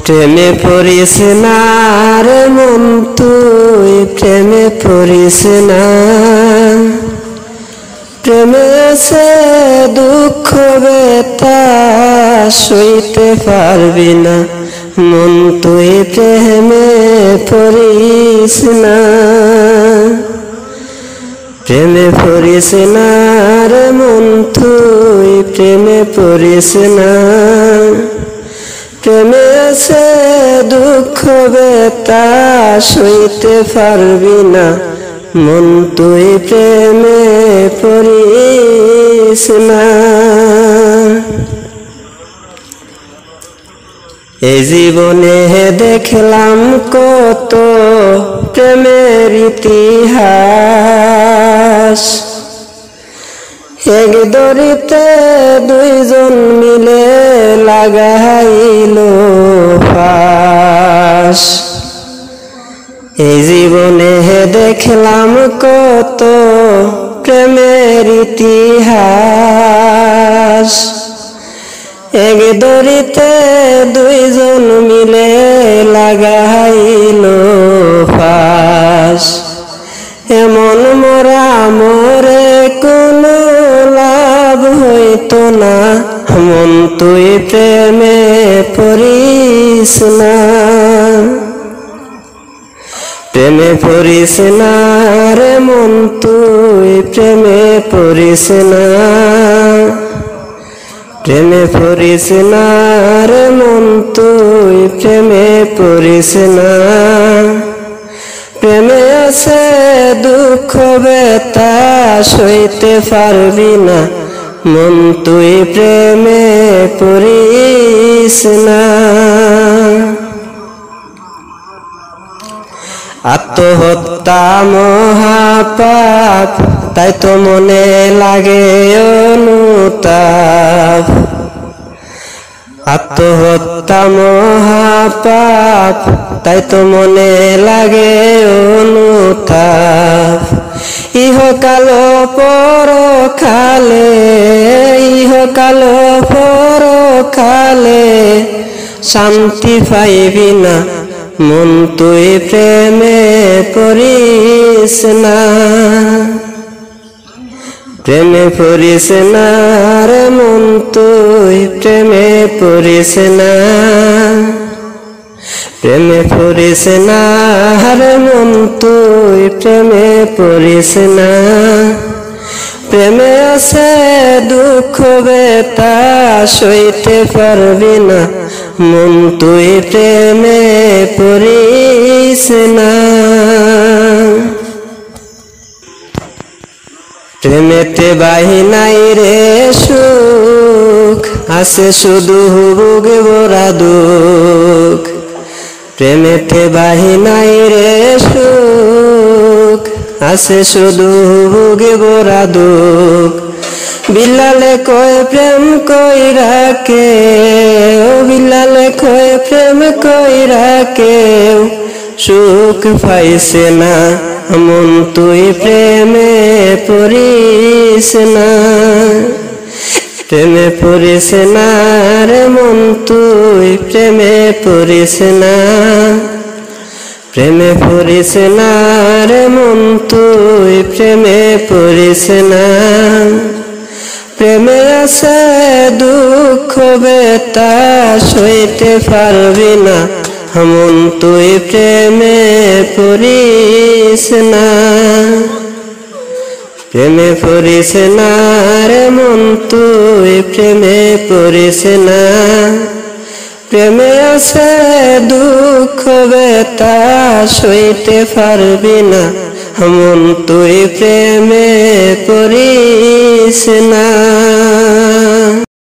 প্রেমে পড়িস না রে মন তুই প্রেমে পড়িস না প্রেমে সে দুঃখ ব্যথা সইতে পারবি না মন তুই প্রেমে পড়িস না প্রেমে পড়িস না রে মন তুই প্রেমে পড়িস না প্রেমে সে দুঃখ ব্যথা সইতে পারবি না মন তুই প্রেমে পড়িস না এই জীবনে দেখলাম কত প্রেমের ইতিহাস এক দড়িতে দুইজন মিলে লাগাইল ফাঁস এই জীবনে দেখলাম কত প্রেমের ইতিহাস এক দড়িতে দুইজন মিলে লাগাইল ফাঁস এমন মরা মরে কোনো লাভ হইতো না মন তুই প্রেমে পড়িস না প্রেমে পড়িস না রে মন তুই প্রেমে পড়িস না প্রেমে পড়িস না রে মন তুই প্রেমে পড়িস না প্রেমে আছে দুঃখ ব্যথা সইতে পারবি না মন তুই প্রেমে পড়িস না আত্মহত্যা মহাপাপ তাই তো মনে লাগে অনুতাপ আত্মহত্যা মহাপাপ তাই তো মনে লাগে অনুতাপ ইহকাল পরকালে ইহকাল পরকালে শান্তি পাইবি না মন তুই প্রেমে পড়িস না প্রেমে পড়িস না রে মন তুই প্রেমে পড়িস না প্রেমে পড়িস না রে মন তুই প্রেমে পড়িস না প্রেমে আছে দুঃখ ব্যথা সইতে পারবি না মন তুই প্রেমে পড়িস না প্রেমেতে বাহি নাই রে সুখ আছে শুধু বুকে ভরা দুঃখ প্রেমেতে বাহি নাই রে সুখ আছে শুধু বুকে ভরা দুঃখ বিলালে কয় প্রেম কইরা কে ও বিলালে কয় প্রেম কইরা কে সুখ পাইছে না মন তুই প্রেমে পড়িস না প্রেমে পড়িস না রে মন তুই প্রেমে পড়িস না প্রেমে পড়িস না রে মন তুই প্রেমে পড়িস না প্রেমে আছে দুঃখ ব্যথা সইতে পারবি না মন তুই প্রেমে পড়িস না প্রেমে পড়িস না রে মন তুই প্রেমে পড়িস না প্রেমে আছে দুঃখ ব্যথা সইতে পারবি না মন তুই প্রেমে পড়িস না।